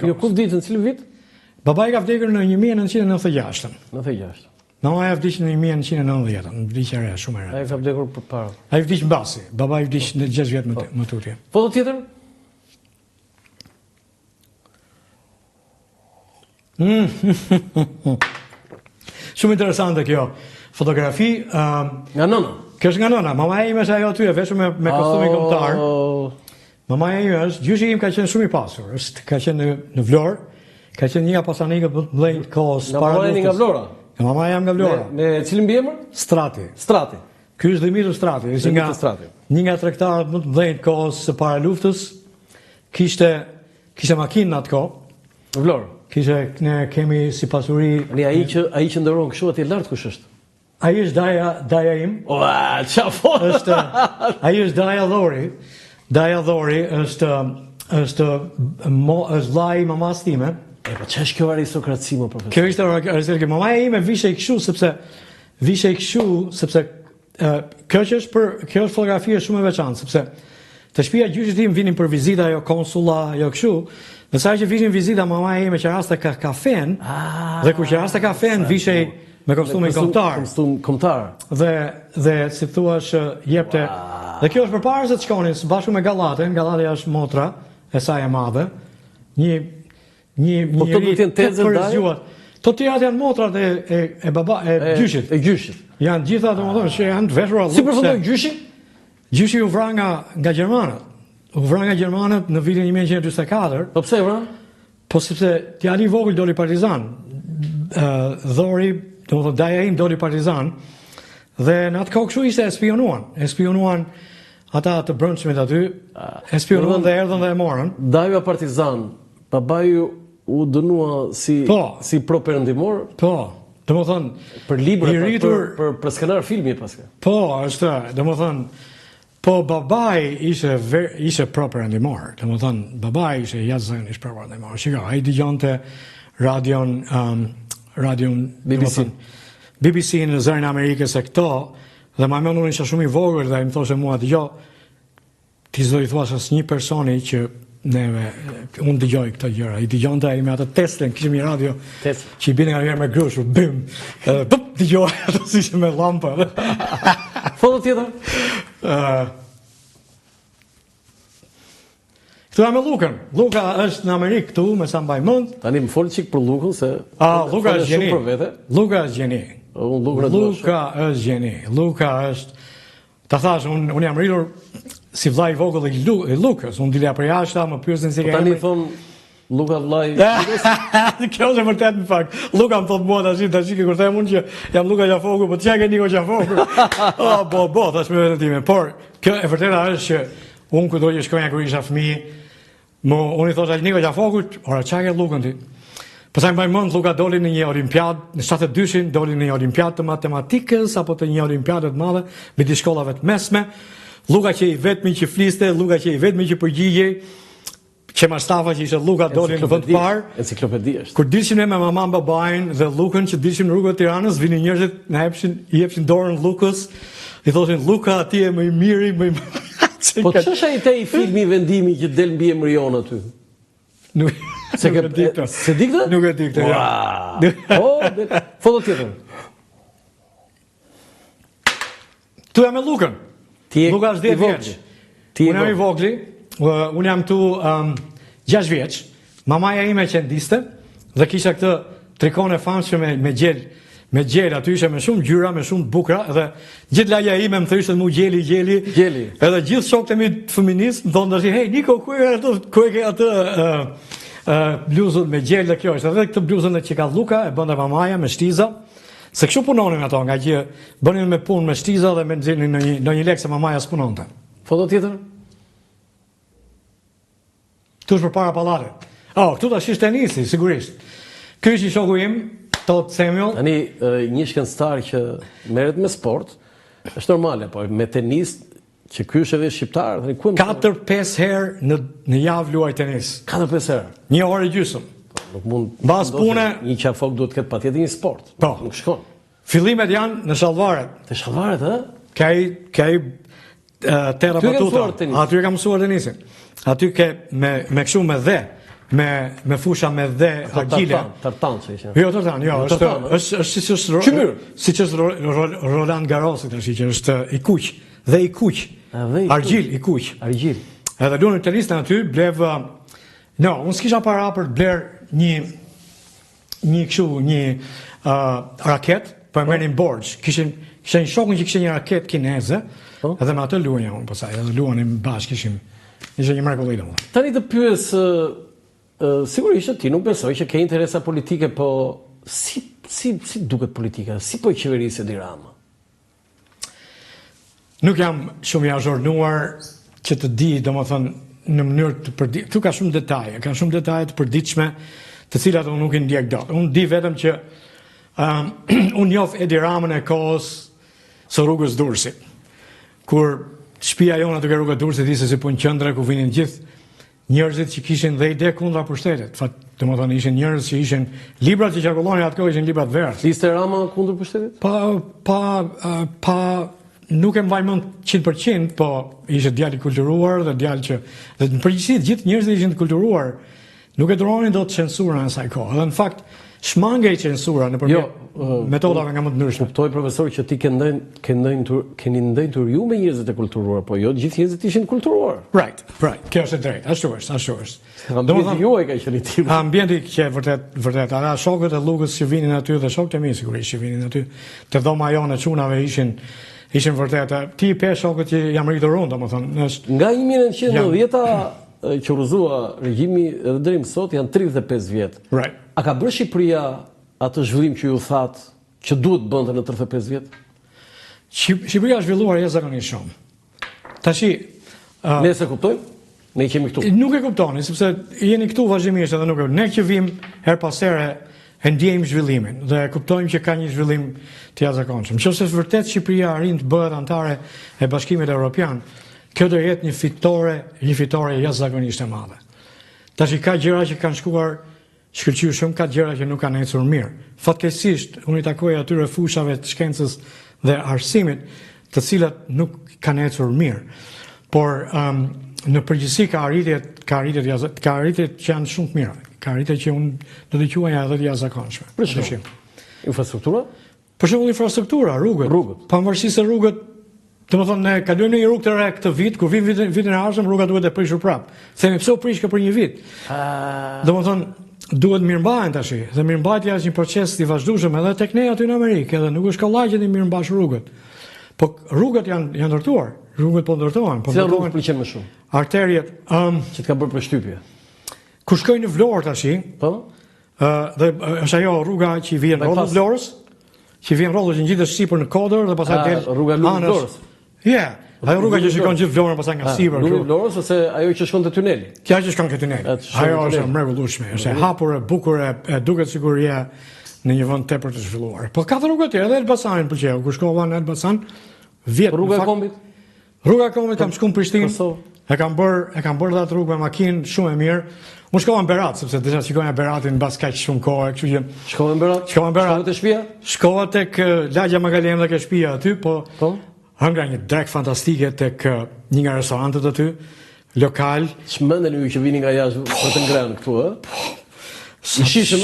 Jo, kur vditën, cilë vit? Babai ka vdekur në 1996. 96. Mamaja vdiq në 1990, në vdiqja re, shumë e re. Ai ka vdekur përpara. Ai vdiq mbasi, babai vdiq në 6 vjet më tutje. Foto tjetër? Shumë interesante kjo fotografi. Nga nëna. Kjo është nga nëna. Mamaja ime është ajo aty, veshur me kostumin kombëtar. Mamaja ime është, gjyshi im ka qenë shumë i pasur. Ka qenë në Vlorë, ka qenë një nga pasanikët më të mëdhenj kohës para luftës. Nga Vlora. Mamaja jam nga Vlora. Me cilin mbiemër? Strati. Strati. Ky është Dimitur Strati, është një nga tregtarët më të mëdhenj kohës së para luftës. Kishte makinë në atë kohë. Në Vlorë. Ne kemi si pasuri. Ai që ndëron kështu atje lart kush është? Ai është daja im. Ua, çfarë? Ai është Daja Dhori. Daja Dhori është vllai i mamas time. Po ç'është kjo aristokraci më profesor? Kjo ishte aristokraci. Mamaja ime vishej kështu sepse kjo është fotografi shumë e veçantë sepse te shtëpia e gjyshit tim vinin për vizita, jo konsulla, jo kështu. Në sa që vishin vizita, mamaja ime që raste ka kafen, dhe kur që raste kafen vishej me kostumin kombëtar. Kostum kombëtar. Dhe si thuash jepte. Dhe kjo është përpara se të shkonin bashkë me Gallaten. Gallatja është motra e saj e madhe. Një po to do të jenë tezë ndaj. To tjerat janë motrat e gjyshit. E gjyshit. Janë gjitha domethënë që janë të veshura. Si përfundoi gjyshi? Gjyshi u vra nga gjermanët. U vra nga gjermanët në vitin 1944. Po pse vra? Po sepse djali i vogël doli partizan. Dhori, domethënë daja im doli partizan. Dhe në atë kohë kështu ishte espionuan ata të brendshmit aty, espionuan dhe erdhën dhe e morën. Daja partizan, babaju u dënua si pro-perëndimor? Po, domethënë për libra, për skenar filmi paska. Po, është, domethënë po babai ishte pro-perëndimor. Domethënë babai ishte jashtëzakonisht pro-perëndimor. Shiko, ai dëgjonte radion BBC në zërin e Amerikës e këto, dhe ma mëndu isha shumë i vogël dhe i më thoshe mua dëgjoj, ti s'do i thuash asnjë personi që unë dëgjoj këto gjëra. I dëgjonte ai me atë Teslën, kishim një radio që i binte nga njerë me grush, bim, dëgjoj, ato si ishte me lampa. Foto tjetër? Këtu jam me Lukën. Luka është në Amerikë këtu, me sa mbaj mend. Tani më fol çik për Lukën se Luka është gjeni. Luka është gjeni. Luka është gjeni. Luka është, ta thash, unë jam rritur si vllai i vogël i Lukës. Unë dilja për jashtë, më pyesin si kemi. Tani thon Luka vllai. Kjo është vërtet në fakt. Luka më thot mua tash kur them unë që jam Luka Gjafoku, po çka ke Niko Gjafoku? Po, tash me vetën time. Por kjo e vërteta është që unë kur do të shkoja kur isha fëmijë, unë i thosha Niko Gjafokut, ora çka ke Lukën ti? Pastaj mbaj mend Luka doli në një olimpiyadë, në 72-shin doli në një olimpiyadë të matematikës apo të një olimpiyadë të madhe midis shkollave të mesme. Luka që i vetmi që fliste, Luka që i vetmi që përgjigjej, që Mastafa që ishte Luka doli në vend të parë. Enciklopedi është. Kur dilshim ne me mamën, babain dhe Lukën që dilshim në rrugët e Tiranës, vinin njerëzit na i jepshin dorën Lukës, i thoshin Luka ti je më i miri, më i Po ç'është ai te i filmi Vendimi që del mbi emrion aty? Se di këtë? Nuk e di këtë. Po, foto tjetër. Tu jam me Lukën. Luka është 10 vjeç. Unë jam i vogli, unë jam tu 6 vjeç. Mamaja ime qendiste dhe kisha këtë trikon e famshëm me gjel, aty ishe me shumë gjyra, me shumë bukra, dhe gjithë lagja ime më thërishtë mu gjeli. Edhe gjithë shokët e mi të fëminist më thonë dhe hej, Niko, ku e ke atë bluzën me gjel dhe kjo është. Edhe këtë bluzën që ka Luka e bënde mamaja me shtiza, se kështu punonin ato, nga që bënin me punë me shtiza dhe me nëzirnin në një lekë se mamaja s'punonte. Foto tjetër? Këtu është për para palatit. Këtu ta shish tenisi, sigurisht. Ky është i shoku im, Tot Samuel. Tani një shkencëtar që merret me sport, është normale, po me tenis që ky është edhe shqiptar, tani ku 4-5 herë në javë luaj tenis. 4-5 herë. Një orë gjysmë. Nuk mund. Mbas pune, një qafok duhet të ketë patjetër një sport. Po, nuk shkon. Fillimet janë në Shallvaret. Te Shallvaret, ë? Kai terra batuta. Aty kam mësuar tenisin. Aty ke me kështu me dhe. me fusha me dhe argjile. Tartan që ishe. Jo, tartan, jo, është siç është Roland Garrosi tash që është i kuq, dhe i kuq. Argjil i kuq. Argjil. Edhe lunë tenistën aty blev unë s'kisha para për të bler një raket, po e merrnin borxh. Kishin një shokun që kishte një raket kineze, edhe me atë luajja unë pastaj, edhe luanim bashkë ishte një mrekulli domosdoshmë. Tani të pyes sigurisht ti nuk besoj që ke interesa politike, po si duket politika, si po i qeverisë Edi Rama? Nuk jam shumë i azhurnuar që të di, domethënë, në mënyrë të përditshme. Këtu ka shumë detaje të përditshme, të cilat unë nuk i ndjek dot. Unë di vetëm që unë njoh Edi Ramën e kohës së rrugës Durrësit. Kur shtëpia jona tek rruga Durrësit ishte si punë qendre ku vinin gjithë njerëzit që kishin dhe ide kundra pushtetit. Domethënë ishin njerëz që ishin librat që qarkullonin atë kohë ishin libra të verë. Ishte Rama kundër pushtetit? Pa nuk e mbaj mend 100%, po ishte djalë i kulturuar dhe djalë që dhe në përgjithësi gjithë njerëzit ishin të kulturuar, nuk e duronin dot censurën në asaj kohë. Dhe në fakt shmangej censura nëpërmjet metodave nga më të ndryshme. Kuptoj profesor që ti keni ndëjtur ju me njerëzit e kulturuar, po jo gjithë njerëzit ishin kulturuar. Right. Kjo është e drejtë. Ashtu është. Ambienti juaj ka qenë i tillë. Ambienti që vërtet ata shokët e Llugës që vinin aty dhe shokët e mi sigurisht që vinin aty te dhoma jone çunave ishin vërtet ti pe shokët që jam rritur unë, domethënë, nga 1990-ta që urrëzua regjimi edhe deri më sot janë 35 vjet. Right. A ka bërë Shqipëria atë zhvillim që ju thatë që duhet bënte në 35 vjet? Shqipëria është zhvilluar jashtëzakonisht shumë. Tashi, ne se kuptojmë? Ne kemi këtu. Nuk e kuptoni, sepse jeni këtu vazhdimisht edhe nuk e. Ne që vim her pas here e ndjejmë zhvillimin dhe kuptojmë që ka një zhvillim të jashtëzakonshëm. Nëse vërtet Shqipëria arrin të bëhet anëtare e Bashkimit Evropian, kjo do jetë një fitore jashtëzakonisht e madhe. Tashi ka gjëra që kanë shkuar shkëlqyeshëm, ka gjëra që nuk kanë ecur mirë. Fatkeqësisht, unë i takoj atyre fushave të shkencës dhe arsimit, të cilat nuk kanë ecur mirë. Por në përgjithësi ka arritje që janë shumë të mira. Ka arritje që unë do të quaja edhe të jashtëzakonshme. Për shembull, infrastruktura? Për shembull, infrastruktura, rrugët. Pavarësisht se rrugët, domethënë ne kalojmë në një rrugë të re këtë vit, kur vim vitin e ardhshëm, rruga duhet të prishur prapë. Themi pse u prish për një vit? Domethënë duhet mirëmbahen tash, dhe mirëmbajtja është një proces i vazhdueshëm edhe tek ne aty në Amerikë, edhe nuk është kollaj që të mirëmbash rrugët. Po rrugët janë ndërtuar, rrugët po ndërtohen, Cila rrugë pëlqen më shumë? Arteriet, që të ka bërë përshtypje. Kur shkoj në Vlorë tash, po? Dhe është ajo rruga që vjen rrugë Vlorës, që vjen rrugë që ngjitet sipër në Kodër dhe pastaj del rruga Vlorës. Ajo rruga që shikon gjithë Vlorën pastaj nga sipër. Rruga Vlorës ose ajo që shkon te tuneli? Kjo që shkon ke tuneli. Ajo është e mrekullueshme, është e hapur, e bukur, e duket sikur je në një vend tepër të zhvilluar. Po ka rrugë tjetër, edhe Elbasanin pëlqeu. Kur shkova në Elbasan, rruga e Kombit. Rruga e Kombit kam shkuar në Prishtinë. E kam bërë atë rrugë me makinë shumë e mirë. Unë shkova në Berat, sepse desha shikoja Beratin mbas kaq shumë kohë, kështu që shkova në Berat. Shkova te shtëpia? Shkova tek lagja Magalem dhe ke shtëpia aty, po hëngra një drek fantastike tek një nga restorantet aty, lokal. Ç'mendeni ju që vini nga jashtë për të ngrënë këtu, ë? Shishëm.